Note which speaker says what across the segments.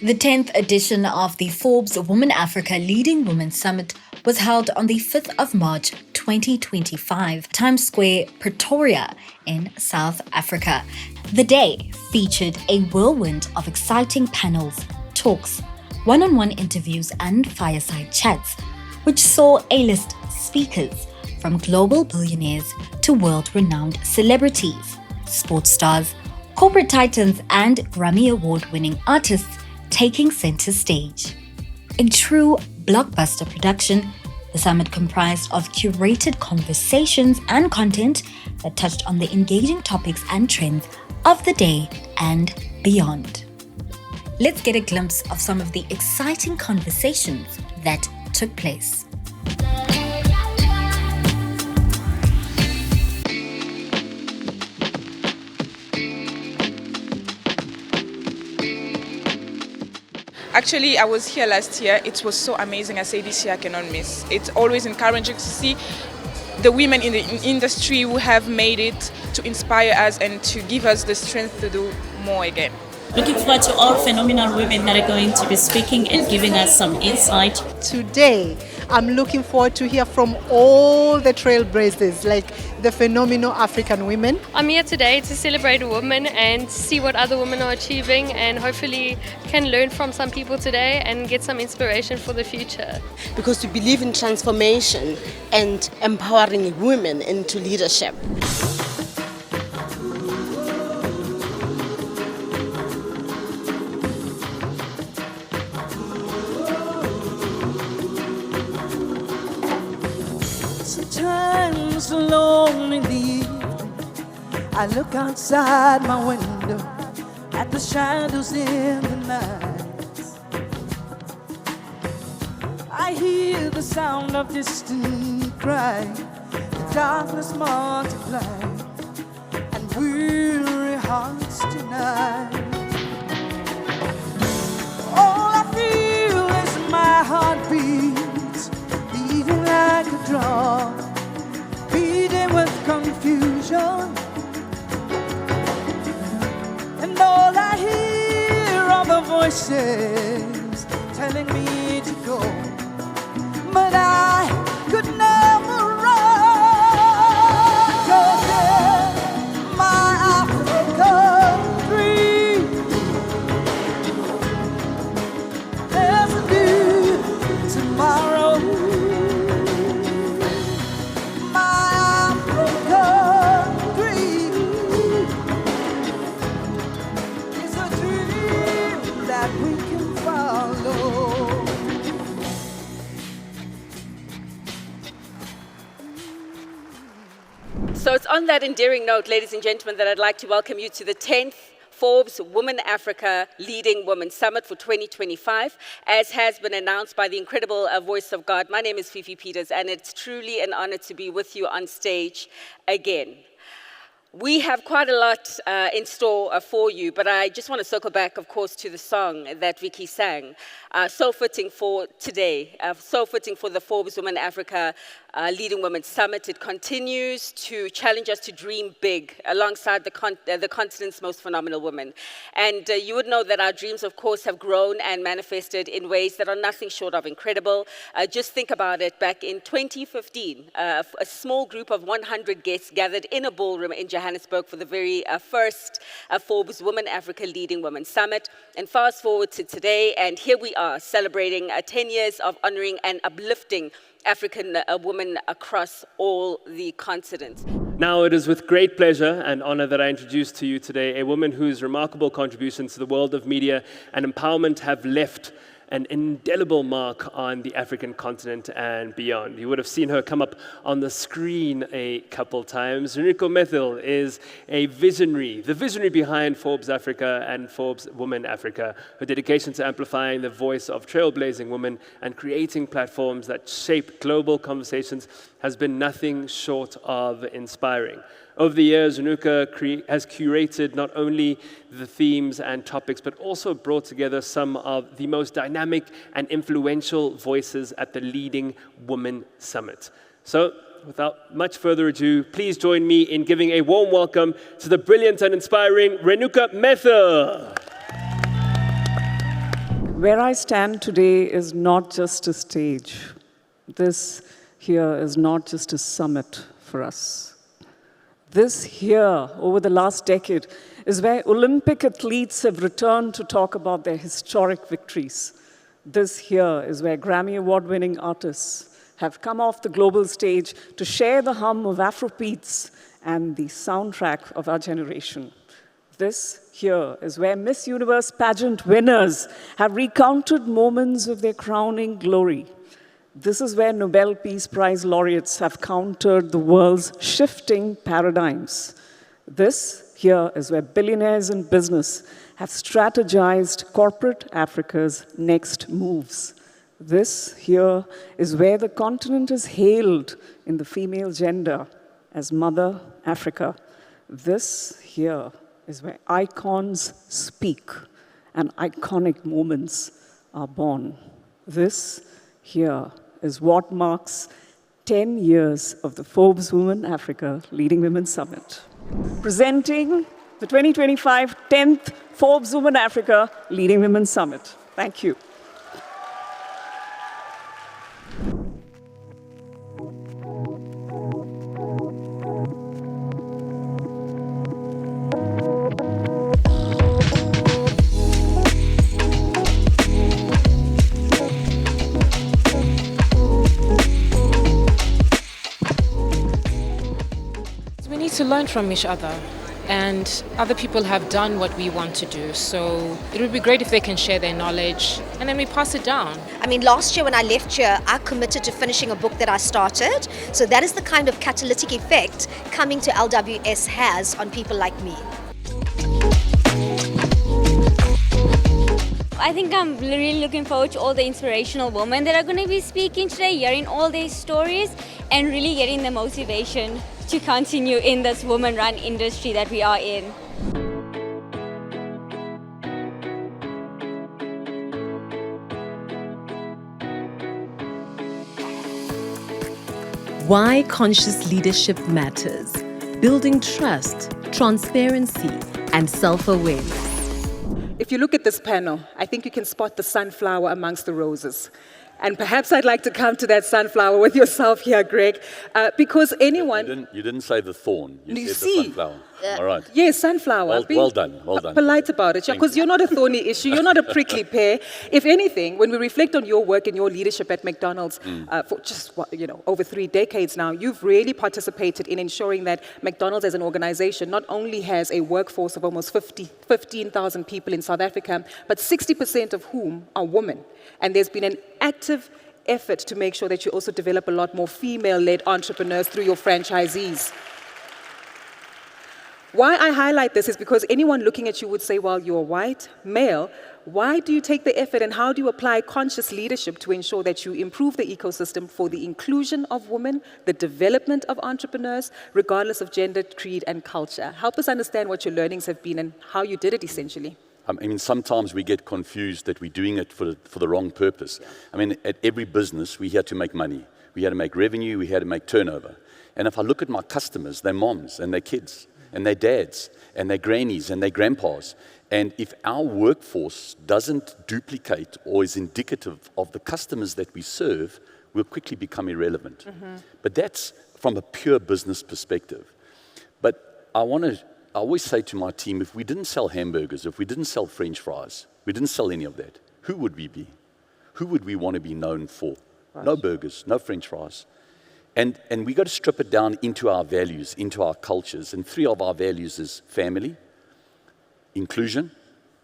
Speaker 1: The 10th edition of the Forbes Women Africa Leading Women Summit was held on the 5th of March 2025, Times Square, Pretoria, in South Africa. The day featured a whirlwind of exciting panels, talks, one-on-one interviews and fireside chats, which saw A-list speakers from global billionaires to world-renowned celebrities, sports stars, corporate titans and Grammy Award-winning artists taking center stage. A true blockbuster production, the summit comprised of curated conversations and content that touched on the engaging topics and trends of the day and beyond. Let's get a glimpse of some of the exciting conversations that took place.
Speaker 2: Actually, I was here last year. It was so amazing. I say this year I cannot miss. It's always encouraging to see the women in the industry who have made it to inspire us and to give us the strength to do more again.
Speaker 3: Looking forward to all phenomenal women that are going to be speaking and giving us some insight.
Speaker 4: Today, I'm looking forward to hear from all the trailblazers, like the phenomenal African women.
Speaker 5: I'm here today to celebrate women and see what other women are achieving, and hopefully can learn from some people today and get some inspiration for the future.
Speaker 6: Because we believe in transformation and empowering women into leadership.
Speaker 7: Sometimes alone in the evening, I look outside my window at the shadows in the night. I hear the sound of distant cry, the darkness multiply, and weary hearts tonight. All I feel is my heartbeat, beating like a drum, beating with confusion, and all I hear are the voices telling me to go, but I could never run, 'cause in my African dream there's a new tomorrow.
Speaker 8: So it's on that endearing note, ladies and gentlemen, that I'd like to welcome you to the 10th Forbes Women Africa Leading Women Summit for 2025, as has been announced by the incredible voice of God. My name is Fifi Peters, and it's truly an honor to be with you on stage again. We have quite a lot in store for you, but I just want to circle back, of course, to the song that Vicky sang. So fitting for today, so fitting for the Forbes Women Africa Leading Women Summit. It continues to challenge us to dream big alongside the continent's most phenomenal women. And you would know that our dreams, of course, have grown and manifested in ways that are nothing short of incredible. Just think about it. Back in 2015, a small group of 100 guests gathered in a ballroom in Johannesburg for the very first Forbes Women Africa Leading Women Summit. And fast forward to today, and here we are celebrating 10 years of honoring and uplifting African women across all the continents.
Speaker 9: Now it is with great pleasure and honor that I introduce to you today a woman whose remarkable contributions to the world of media and empowerment have left an indelible mark on the African continent and beyond. You would have seen her come up on the screen a couple times. Renuka Methil is a visionary, the visionary behind Forbes Africa and Forbes Women Africa. Her dedication to amplifying the voice of trailblazing women and creating platforms that shape global conversations has been nothing short of inspiring. Over the years, Renuka has curated not only the themes and topics, but also brought together some of the most dynamic and influential voices at the Leading Women Summit. So, without much further ado, please join me in giving a warm welcome to the brilliant and inspiring Renuka Methil.
Speaker 10: Where I stand today is not just a stage. This here is not just a summit for us. This here, over the last decade, is where Olympic athletes have returned to talk about their historic victories. This here is where Grammy Award-winning artists have come off the global stage to share the hum of Afrobeats and the soundtrack of our generation. This here is where Miss Universe pageant winners have recounted moments of their crowning glory. This is where Nobel Peace Prize laureates have countered the world's shifting paradigms. This here is where billionaires in business have strategized corporate Africa's next moves. This here is where the continent is hailed in the female gender as Mother Africa. This here is where icons speak and iconic moments are born. This here is what marks 10 years of the Forbes Women Africa Leading Women Summit. Presenting the 2025 10th Forbes Women Africa Leading Women Summit. Thank you.
Speaker 11: We need to learn from each other, and other people have done what we want to do, so it would be great if they can share their knowledge and then we pass it down.
Speaker 12: I mean, last year when I left here, I committed to finishing a book that I started, so that is the kind of catalytic effect coming to LWS has on people like me.
Speaker 13: I think I'm really looking forward to all the inspirational women that are going to be speaking today, hearing all their stories and really getting the motivation to continue in this woman-run industry that we are in.
Speaker 14: Why conscious leadership matters. Building trust, transparency, and self-awareness.
Speaker 15: If you look at this panel, I think you can spot the sunflower amongst the roses. And perhaps I'd like to come to that sunflower with yourself here, Greg, because anyone...
Speaker 16: You didn't say the thorn, you said
Speaker 15: see?
Speaker 16: the sunflower. All right.
Speaker 15: Yes, sunflower.
Speaker 16: Well done, well done.
Speaker 15: Polite about it, because you're not a thorny issue, you're not a prickly pear. If anything, when we reflect on your work and your leadership at McDonald's for just over 3 decades now, you've really participated in ensuring that McDonald's as an organization not only has a workforce of almost 15,000 people in South Africa, but 60% of whom are women. And there's been an active effort to make sure that you also develop a lot more female-led entrepreneurs through your franchisees. Why I highlight this is because anyone looking at you would say, well, you're white, male. Why do you take the effort and how do you apply conscious leadership to ensure that you improve the ecosystem for the inclusion of women, the development of entrepreneurs, regardless of gender, creed, and culture? Help us understand what your learnings have been and how you did it, essentially.
Speaker 16: I mean, sometimes we get confused that we're doing it for the wrong purpose. I mean, at every business, we had to make money. We had to make revenue, we had to make turnover. And if I look at my customers, they're moms and their kids and their dads and their grannies and their grandpas. And if our workforce doesn't duplicate or is indicative of the customers that we serve, we'll quickly become irrelevant. But that's from a pure business perspective. But I always say to my team, if we didn't sell hamburgers, if we didn't sell French fries, we didn't sell any of that, who would we be? Who would we want to be known for? Right. No burgers, no French fries. And we got to strip it down into our values, into our cultures. And 3 of our values is family, inclusion.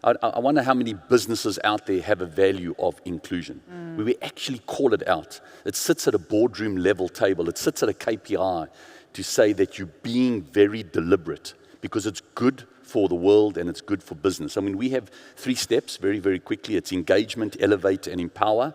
Speaker 16: I wonder how many businesses out there have a value of inclusion, where we actually call it out. It sits at a boardroom level table. It sits at a KPI to say that you're being very deliberate, because it's good for the world and it's good for business. I mean, we have 3 steps very, very quickly. It's engagement, elevate, and empower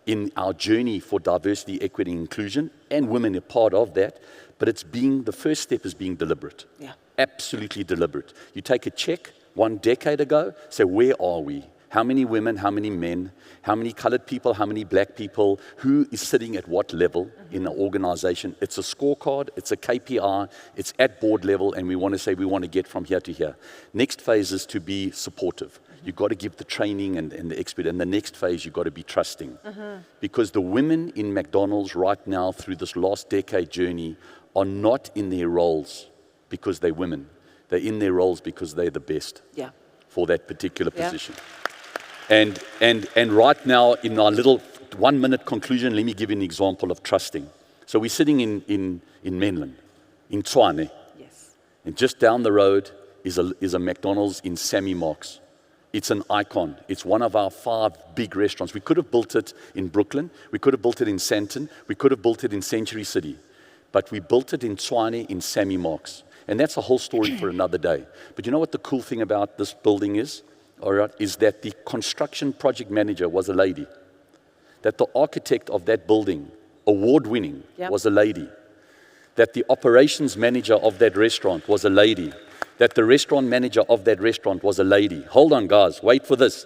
Speaker 16: in our journey for diversity, equity, and inclusion, and women are part of that. But the first step is being deliberate. Yeah. Absolutely deliberate. You take a check 1 decade ago, say, where are we? How many women, how many men, how many colored people, how many black people, who is sitting at what level in an organization? It's a scorecard, it's a KPI, it's at board level, and we want to say we want to get from here to here. Next phase is to be supportive. you've got to give the training and the expert. And the next phase, you've got to be trusting. Because the women in McDonald's right now, through this last decade journey, are not in their roles because they're women. They're in their roles because they're the best for that particular position. And right now, in our little 1 minute conclusion, let me give you an example of trusting. So we're sitting in Menlyn, in Tshwane. And just down the road is a McDonald's in Sammy Marks. It's an icon. It's one of our 5 big restaurants. We could have built it in Brooklyn. We could have built it in Sandton. We could have built it in Century City. But we built it in Tshwane in Sammy Marks. And that's a whole story for another day. But you know what the cool thing about this building is? All right, is that the construction project manager was a lady. That the architect of that building, award-winning, was a lady. That the operations manager of that restaurant was a lady. That the restaurant manager of that restaurant was a lady. Hold on, guys, wait for this.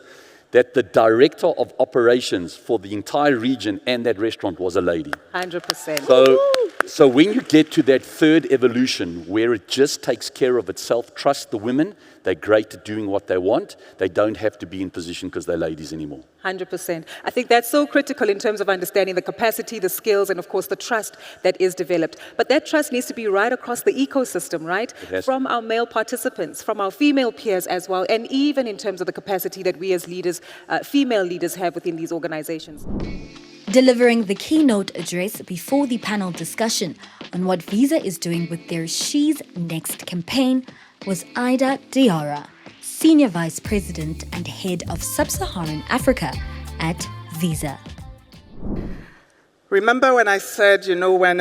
Speaker 16: That the director of operations for the entire region and that restaurant was a lady.
Speaker 15: 100%.
Speaker 16: So when you get to that third evolution where it just takes care of itself, trust the women, they're great at doing what they want. They don't have to be in position because they're ladies anymore.
Speaker 15: 100%. I think that's so critical in terms of understanding the capacity, the skills, and of course the trust that is developed. But that trust needs to be right across the ecosystem, right? From our male participants, from our female peers as well, and even in terms of the capacity that we as leaders, female leaders have within these organizations.
Speaker 1: Delivering the keynote address before the panel discussion on what Visa is doing with their She's Next campaign was Ida Diarra, Senior Vice President and Head of Sub-Saharan Africa at Visa.
Speaker 17: Remember when I said, you know, when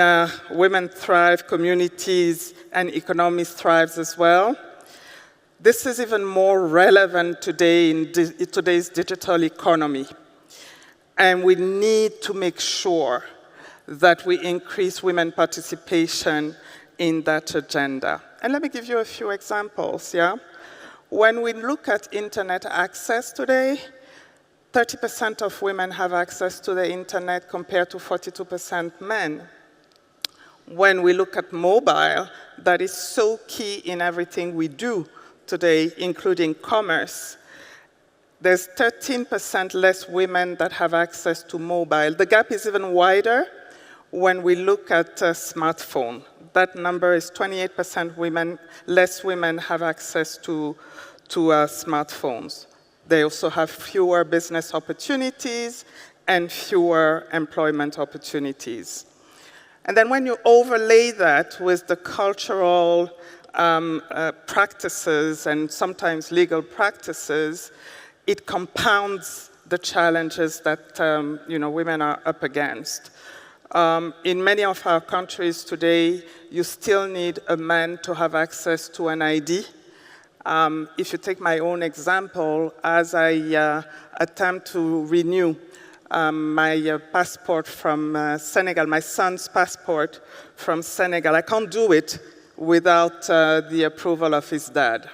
Speaker 17: women thrive, communities and economies thrive as well? This is even more relevant today in today's digital economy. And we need to make sure that we increase women participation in that agenda. And let me give you a few examples, When we look at internet access today, 30% of women have access to the internet compared to 42% men. When we look at mobile, that is so key in everything we do today, including commerce. There's 13% less women that have access to mobile. The gap is even wider when we look at a smartphone. That number is 28% less women have access to smartphones. They also have fewer business opportunities and fewer employment opportunities. And then when you overlay that with the cultural practices and sometimes legal practices, it compounds the challenges that women are up against. In many of our countries today, you still need a man to have access to an ID. If you take my own example, as I attempt to renew my passport from Senegal, my son's passport from Senegal, I can't do it without the approval of his dad.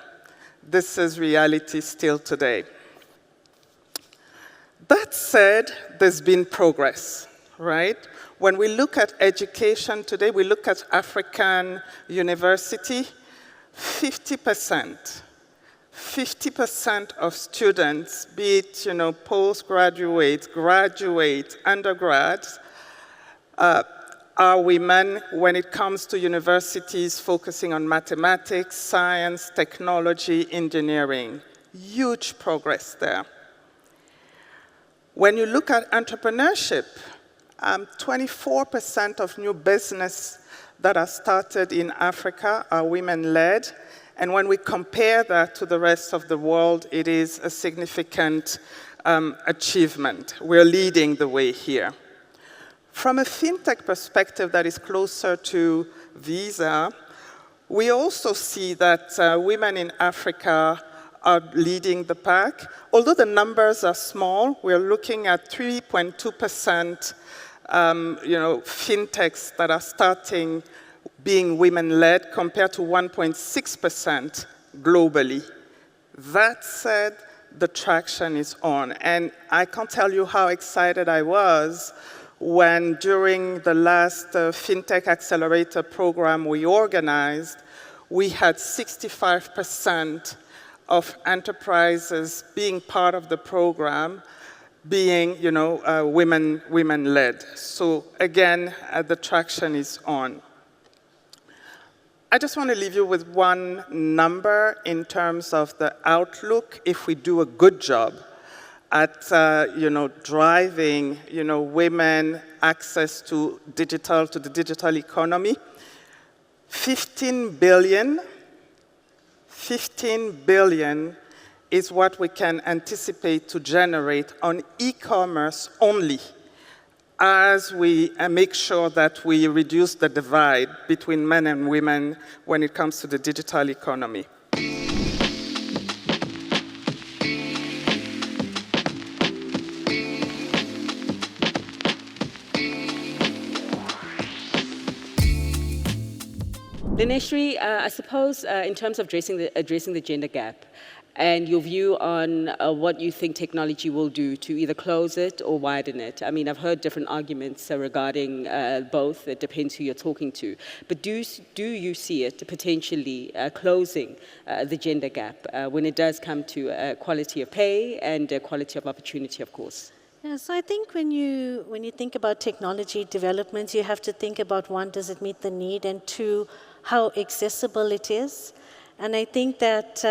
Speaker 17: This is reality still today. That said, there's been progress, right? When we look at education today, we look at African university, 50% of students, be it postgraduates, graduates, undergrads, are women when it comes to universities focusing on mathematics, science, technology, engineering. Huge progress there. When you look at entrepreneurship, 24% of new business that are started in Africa are women-led. And when we compare that to the rest of the world, it is a significant achievement. We're leading the way here. From a fintech perspective that is closer to Visa, we also see that women in Africa are leading the pack. Although the numbers are small, we're looking at 3.2% fintechs that are starting being women-led compared to 1.6% globally. That said, the traction is on. And I can't tell you how excited I was when during the last FinTech Accelerator program we organized, we had 65% of enterprises being part of the program being, women-led. So again, the traction is on. I just want to leave you with one number in terms of the outlook. If we do a good job at, driving, women access to the digital economy, 15 billion is what we can anticipate to generate on e-commerce only, as we make sure that we reduce the divide between men and women when it comes to the digital economy.
Speaker 8: Lineshri, I suppose in terms of addressing the gender gap, and your view on what you think technology will do to either close it or widen it. I mean, I've heard different arguments regarding both. It depends who you're talking to. But do you see it potentially closing the gender gap when it does come to quality of pay and quality of opportunity, of course?
Speaker 18: Yeah, so I think when you think about technology developments, you have to think about, one, does it meet the need, and two, how accessible it is. And I think that,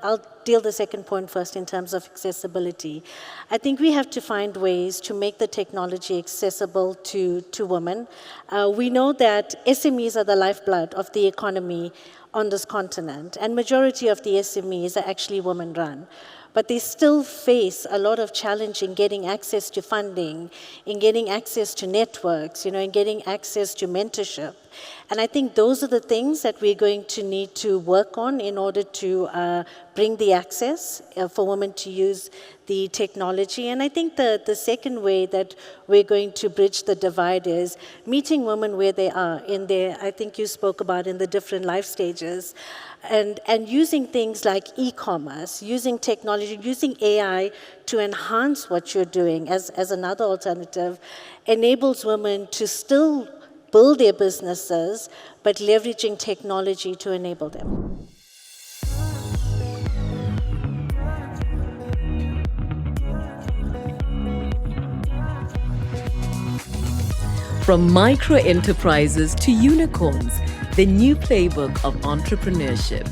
Speaker 18: I'll deal the second point first in terms of accessibility. I think we have to find ways to make the technology accessible to women. We know that SMEs are the lifeblood of the economy on this continent, and majority of the SMEs are actually women-run. But they still face a lot of challenge in getting access to funding, in getting access to networks, in getting access to mentorship. And I think those are the things that we're going to need to work on in order to bring the access for women to use the technology. And I think the second way that we're going to bridge the divide is meeting women where they are in their, I think you spoke about, in the different life stages, and using things like e-commerce, using technology, using AI to enhance what you're doing as another alternative, enables women to still build their businesses, but leveraging technology to enable them.
Speaker 14: From micro enterprises to unicorns, the new playbook of entrepreneurship.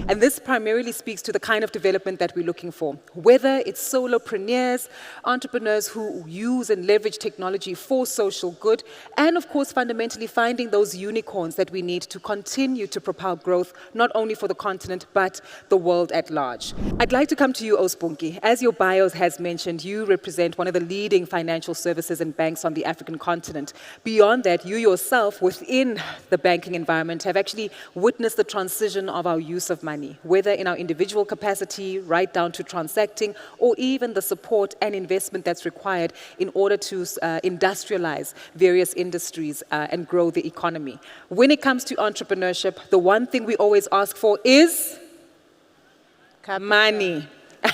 Speaker 15: And this primarily speaks to the kind of development that we're looking for, whether it's solopreneurs, entrepreneurs who use and leverage technology for social good, and of course, fundamentally finding those unicorns that we need to continue to propel growth, not only for the continent, but the world at large. I'd like to come to you, Ospunki. As your bio has mentioned, you represent one of the leading financial services and banks on the African continent. Beyond that, you yourself, within the banking environment, have actually witnessed the transition of our use of money, whether in our individual capacity, right down to transacting, or even the support and investment that's required in order to industrialize various industries and grow the economy. When it comes to entrepreneurship, the one thing we always ask for is money.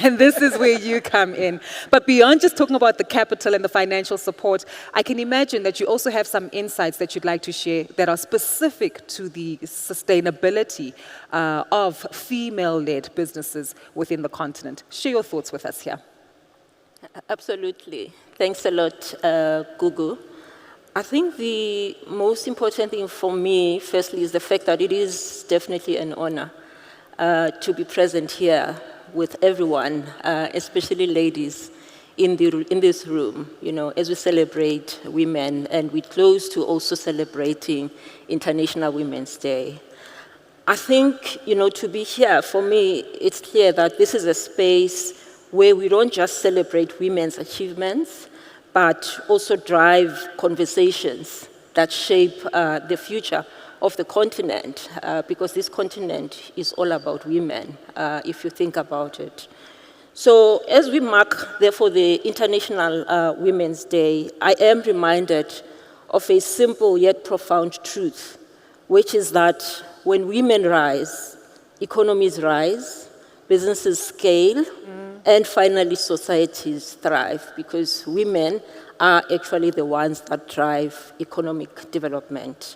Speaker 15: And this is where you come in. But beyond just talking about the capital and the financial support, I can imagine that you also have some insights that you'd like to share that are specific to the sustainability of female-led businesses within the continent. Share your thoughts with us here.
Speaker 19: Absolutely. Thanks a lot, Gugu. I think the most important thing for me, firstly, is the fact that it is definitely an honor to be present here with everyone, especially ladies in this room, as we celebrate women, and we're close to also celebrating International Women's Day. I think, to be here, for me, it's clear that this is a space where we don't just celebrate women's achievements, but also drive conversations that shape the future of the continent, because this continent is all about women, if you think about it. So as we mark, therefore, the International Women's Day, I am reminded of a simple yet profound truth, which is that when women rise, economies rise, businesses scale, and finally societies thrive, because women are actually the ones that drive economic development.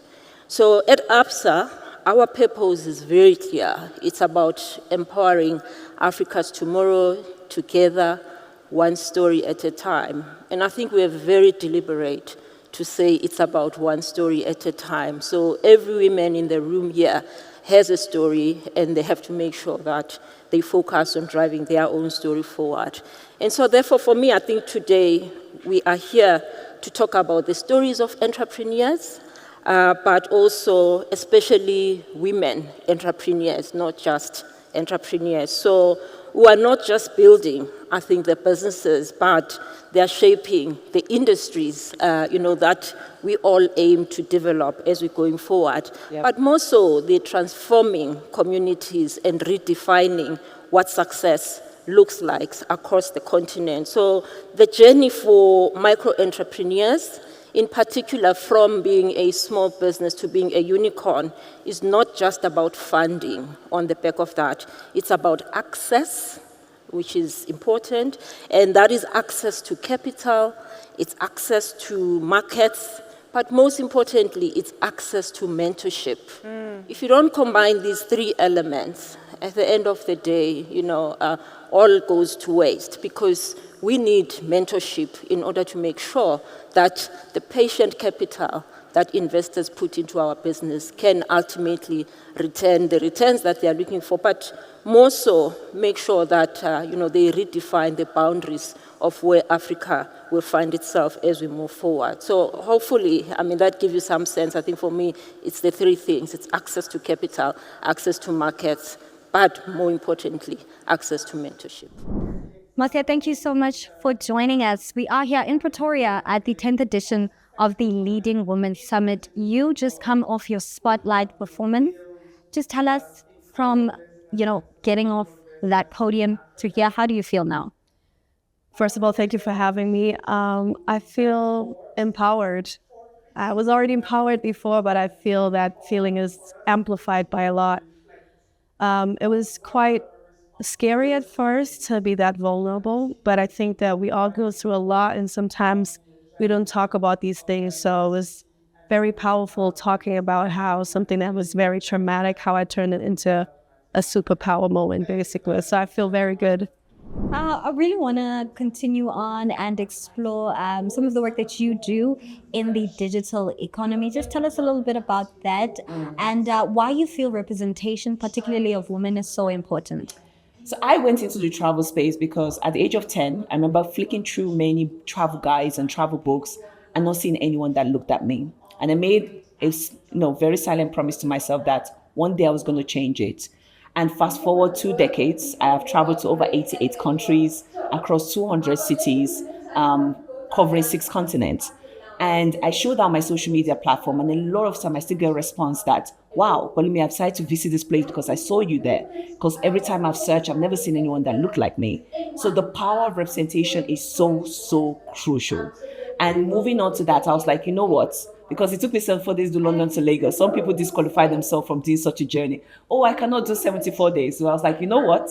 Speaker 19: So at ABSA, our purpose is very clear. It's about empowering Africa's tomorrow together, one story at a time. And I think we are very deliberate to say it's about one story at a time. So every woman in the room here has a story, and they have to make sure that they focus on driving their own story forward. And so therefore, for me, I think today we are here to talk about the stories of entrepreneurs, but also especially women entrepreneurs, not just entrepreneurs. So we are not just building, I think, the businesses, but they are shaping the industries, that we all aim to develop as we're going forward. Yep. But more so, they're transforming communities and redefining what success looks like across the continent. So the journey for micro-entrepreneurs, in particular from being a small business to being a unicorn, is not just about funding on the back of that. It's about access, which is important, and that is access to capital, it's access to markets, but most importantly, it's access to mentorship. If you don't combine these three elements, at the end of the day, all goes to waste, because we need mentorship in order to make sure that the patient capital that investors put into our business can ultimately return the returns that they are looking for, but more so make sure that they redefine the boundaries of where Africa will find itself as we move forward. So hopefully, that gives you some sense. I think for me, it's the three things. It's access to capital, access to markets, but more importantly, access to mentorship.
Speaker 20: Marcia, thank you so much for joining us. We are here in Pretoria at the 10th edition of the Leading Women Summit. You just come off your spotlight performance. Just tell us from, getting off that podium to here, how do you feel now?
Speaker 21: First of all, thank you for having me. I feel empowered. I was already empowered before, but I feel that feeling is amplified by a lot. It was quite scary at first to be that vulnerable, but I think that we all go through a lot, and sometimes we don't talk about these things. So it was very powerful talking about how something that was very traumatic, how I turned it into a superpower moment, basically. So I feel very good.
Speaker 20: I really want to continue on and explore some of the work that you do in the digital economy. Just tell us a little bit about that and why you feel representation, particularly of women, is so important.
Speaker 22: So I went into the travel space because at the age of 10, I remember flicking through many travel guides and travel books and not seeing anyone that looked at me. And I made a very silent promise to myself that one day I was going to change it. And fast forward 2 decades, I have traveled to over 88 countries, across 200 cities, covering 6 continents. And I showed out my social media platform, and a lot of time I still get a response that, wow, Bolumi, I've decided to visit this place because I saw you there. Because every time I've searched, I've never seen anyone that looked like me. So the power of representation is so, so crucial. And moving on to that, I was like, you know what? Because it took me 74 days to London to Lagos. Some people disqualify themselves from doing such a journey. Oh, I cannot do 74 days. So I was like, you know what?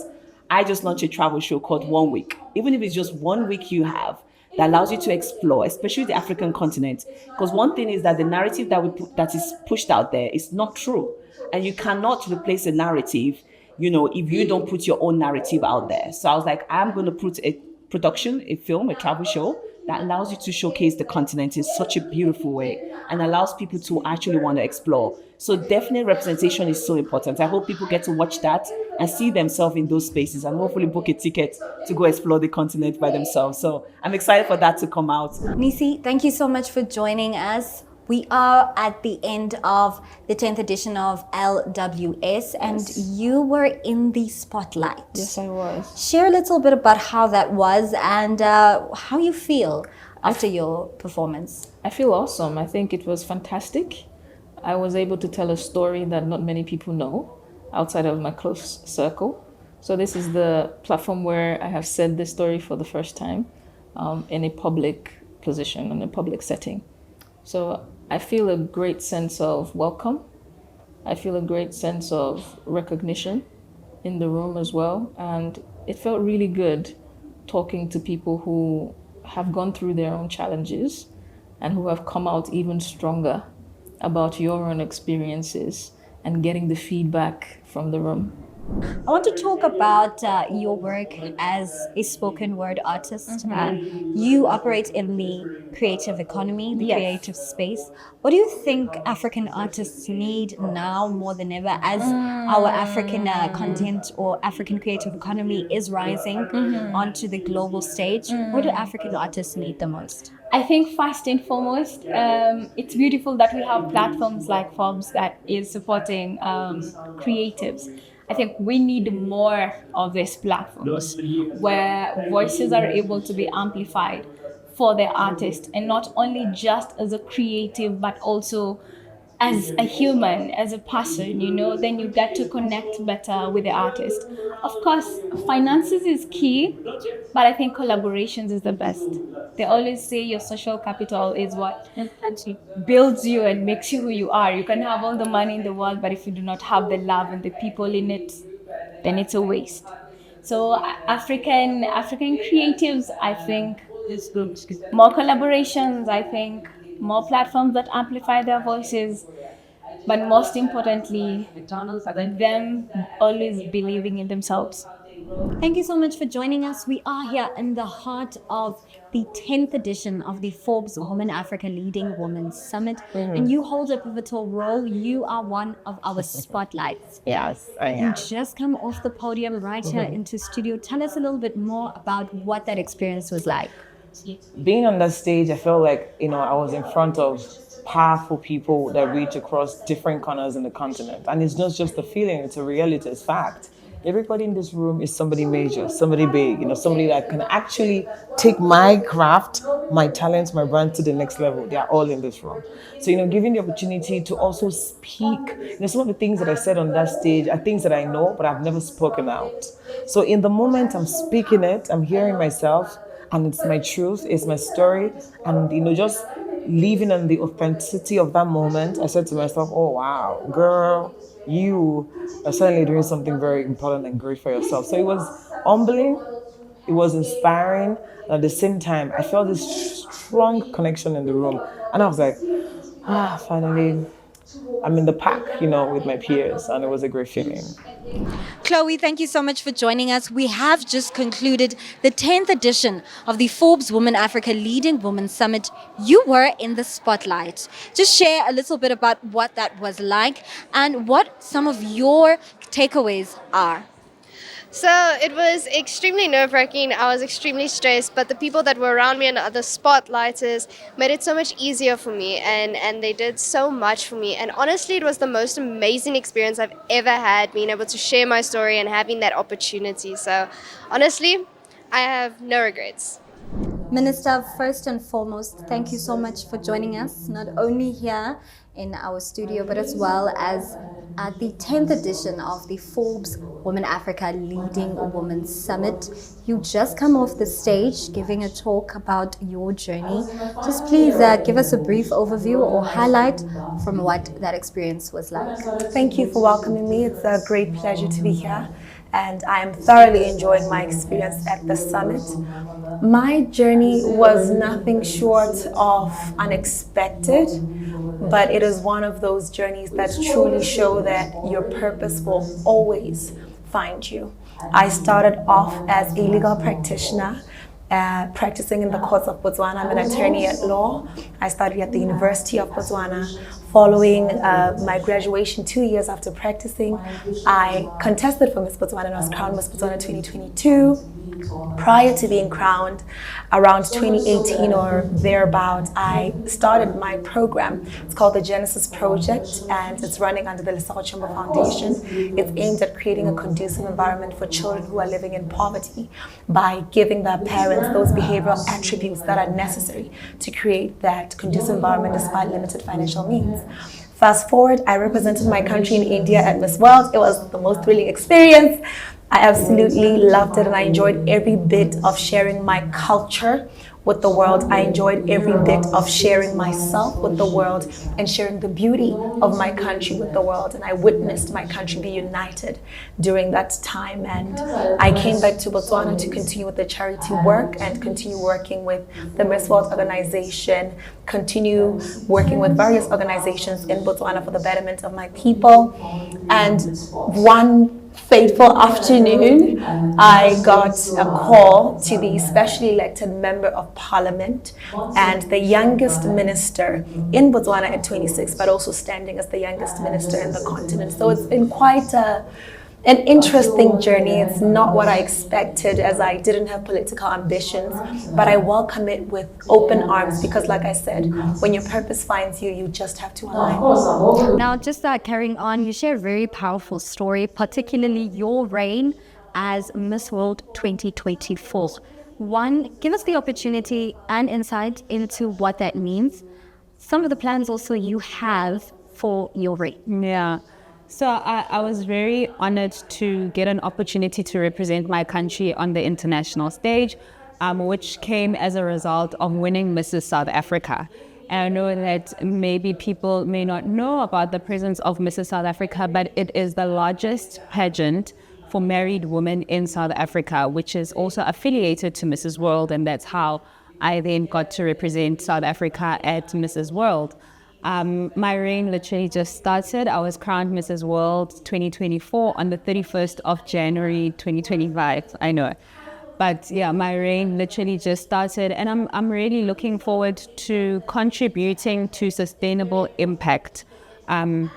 Speaker 22: I just launched a travel show called 1 Week. Even if it's just 1 week you have, that allows you to explore, especially the African continent. Because one thing is that the narrative that is pushed out there is not true. And you cannot replace a narrative, if you don't put your own narrative out there. So I was like, I'm going to put a production, a film, a travel show that allows you to showcase the continent in such a beautiful way and allows people to actually want to explore. So definitely representation is so important. I hope people get to watch that and see themselves in those spaces and hopefully book a ticket to go explore the continent by themselves. So I'm excited for that to come out.
Speaker 20: Nisi, thank you so much for joining us. We are at the end of the 10th edition of LWS, and you were in the spotlight.
Speaker 23: Yes, I was.
Speaker 20: Share a little bit about how that was and how you feel after your performance.
Speaker 23: I feel awesome. I think it was fantastic. I was able to tell a story that not many people know outside of my close circle. So this is the platform where I have said this story for the first time in a public position, in a public setting. So I feel a great sense of welcome. I feel a great sense of recognition in the room as well. And it felt really good talking to people who have gone through their own challenges and who have come out even stronger about your own experiences and getting the feedback from the room.
Speaker 1: I want to talk about your work as a spoken word artist. You operate in the creative economy, the creative space. What do you think African artists need now more than ever as our African content or African creative economy is rising onto the global stage? What do African artists need the most?
Speaker 2: I think first and foremost, it's beautiful that we have platforms like Forbes that is supporting creatives. I think we need more of these platforms where voices are able to be amplified for the artist, and not only just as a creative, but also as a human, as a person, then you get to connect better with the artist. Of course, finances is key, but I think collaborations is the best. They always say your social capital is what builds you and makes you who you are. You can have all the money in the world, but if you do not have the love and the people in it, then it's a waste. So African creatives, I think, more collaborations, I think, more platforms that amplify their voices, but most importantly, them always believing in themselves.
Speaker 1: Thank you so much for joining us. We are here in the heart of the 10th edition of the Forbes Women Africa Leading Women Summit, and you hold a pivotal role. You are one of our spotlights.
Speaker 3: Yes, I am.
Speaker 1: You just come off the podium right here into studio. Tell us a little bit more about what that experience was like.
Speaker 3: Being on that stage, I felt like, I was in front of powerful people that reach across different corners in the continent. And it's not just a feeling, it's a reality, it's fact. Everybody in this room is somebody major, somebody big, somebody that can actually take my craft, my talents, my brand to the next level. They are all in this room. So, giving the opportunity to also speak, some of the things that I said on that stage are things that I know, but I've never spoken out. So in the moment I'm speaking it, I'm hearing myself, and it's my truth, it's my story, and just living in the authenticity of that moment, I said to myself, oh wow, girl, you are certainly doing something very important and great for yourself. So it was humbling, it was inspiring, and at the same time, I felt this strong connection in the room. And I was like, finally, I'm in the pack, with my peers, and it was a great feeling.
Speaker 1: Chloe, thank you so much for joining us. We have just concluded the 10th edition of the Forbes Women Africa Leading Women Summit. You were in the spotlight. Just share a little bit about what that was like and what some of your takeaways are.
Speaker 4: So it was extremely nerve-wracking. I was extremely stressed, but the people that were around me and the other spotlighters made it so much easier for me, and they did so much for me. And honestly, it was the most amazing experience I've ever had, being able to share my story and having that opportunity. So honestly, I have no regrets.
Speaker 1: Minister, first and foremost, thank you so much for joining us, not only here in our studio, but as well as at the 10th edition of the Forbes Women Africa Leading Women Summit. You just come off the stage giving a talk about your journey. Just please give us a brief overview or highlight from what that experience was like.
Speaker 24: Thank you for welcoming me. It's a great pleasure to be here, and I am thoroughly enjoying my experience at the summit. My journey was nothing short of unexpected, but it is one of those journeys that truly show that your purpose will always find you. I started off as a legal practitioner, practicing in the courts of Botswana. I'm an attorney at law. I studied at the University of Botswana. Following my graduation 2 years after practicing, I contested for Miss Botswana and was crowned Miss Botswana 2022. Prior to being crowned, around 2018 or thereabout, I started my program. It's called the Genesis Project, and it's running under the Lesotho Chamber Foundation. It's aimed at creating a conducive environment for children who are living in poverty by giving their parents those behavioral attributes that are necessary to create that conducive environment despite limited financial means. Fast forward, I represented my country in India at Miss World. It was the most thrilling experience. I absolutely loved it, and I enjoyed every bit of sharing my culture with the world. I enjoyed every bit of sharing myself with the world and sharing the beauty of my country with the world. And I witnessed my country be united during that time. And I came back to Botswana to continue with the charity work and continue working with the Miss World organization, continue working with various organizations in Botswana for the betterment of my people. And one fateful afternoon, I got a call to be specially elected member of parliament and the youngest minister in Botswana at 26, but also standing as the youngest minister in the continent. So it's been quite an interesting journey. It's not what I expected, as I didn't have political ambitions, but I welcome it with open arms because, like I said, when your purpose finds you, you just have to align.
Speaker 20: Now, just carrying on, you share a very powerful story, particularly your reign as Miss World 2024. One, give us the opportunity and insight into what that means. Some of the plans also you have for your reign.
Speaker 5: Yeah. So I was very honored to get an opportunity to represent my country on the international stage, which came as a result of winning Mrs. South Africa. And I know that maybe people may not know about the presence of Mrs. South Africa, but it is the largest pageant for married women in South Africa, which is also affiliated to Mrs. World, and that's how I then got to represent South Africa at Mrs. World. My reign literally just started. I was crowned Mrs. World 2024 on the 31st of January 2025. I know. But yeah, my reign literally just started, and I'm really looking forward to contributing to sustainable impact in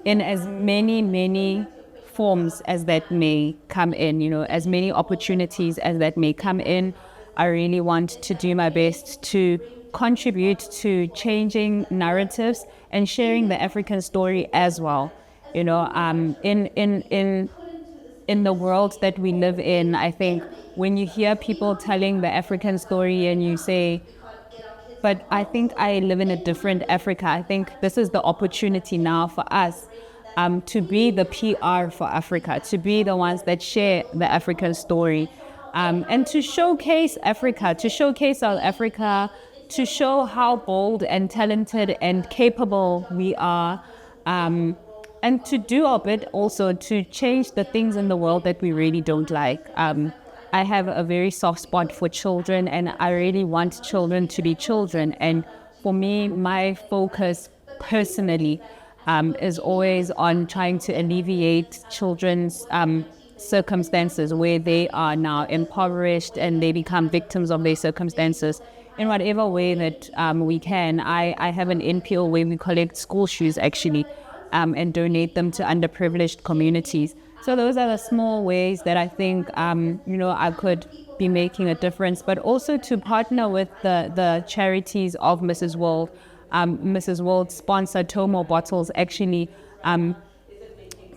Speaker 5: as many forms as that may come in, as many opportunities as that may come in. I really want to do my best to contribute to changing narratives and sharing the African story as well. In the world that we live in, I think when you hear people telling the African story and you say, but I think I live in a different Africa, I think this is the opportunity now for us to be the PR for Africa, to be the ones that share the African story, and to showcase Africa, to showcase South Africa, to show how bold and talented and capable we are, and to do our bit also to change the things in the world that we really don't like. I have a very soft spot for children, and I really want children to be children. And for me, my focus personally is always on trying to alleviate children's circumstances where they are now impoverished and they become victims of their circumstances in whatever way that we can. I have an NPO where we collect school shoes actually and donate them to underprivileged communities. So those are the small ways that I think I could be making a difference, but also to partner with the charities of Mrs. World. Mrs. World sponsor Tomo Bottles actually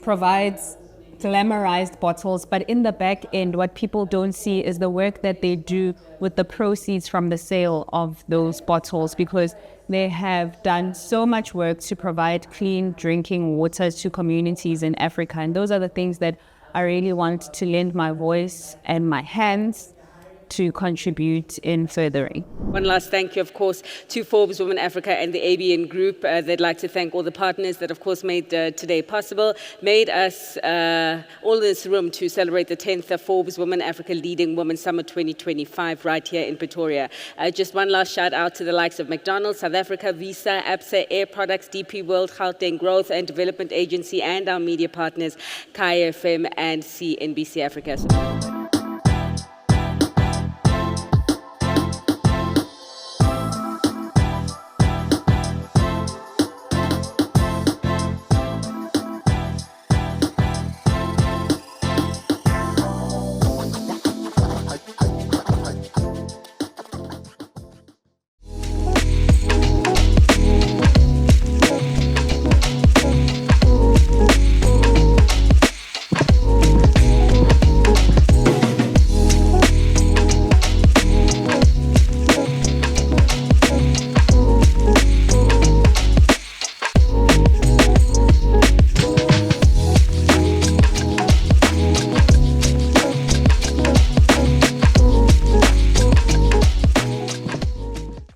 Speaker 5: provides glamorized bottles, but in the back end, what people don't see is the work that they do with the proceeds from the sale of those bottles, because they have done so much work to provide clean drinking water to communities in Africa. And those are the things that I really want to lend my voice and my hands to contribute in furthering.
Speaker 8: One last thank you, of course, to Forbes Women Africa and the ABN Group. They'd like to thank all the partners that, of course, made today possible, made us all in this room to celebrate the 10th Forbes Women Africa Leading Women Summit 2025 right here in Pretoria. Just one last shout out to the likes of McDonald's, South Africa, Visa, ABSA, Air Products, DP World, Gauteng Growth and Development Agency, and our media partners, Kaya FM and CNBC Africa.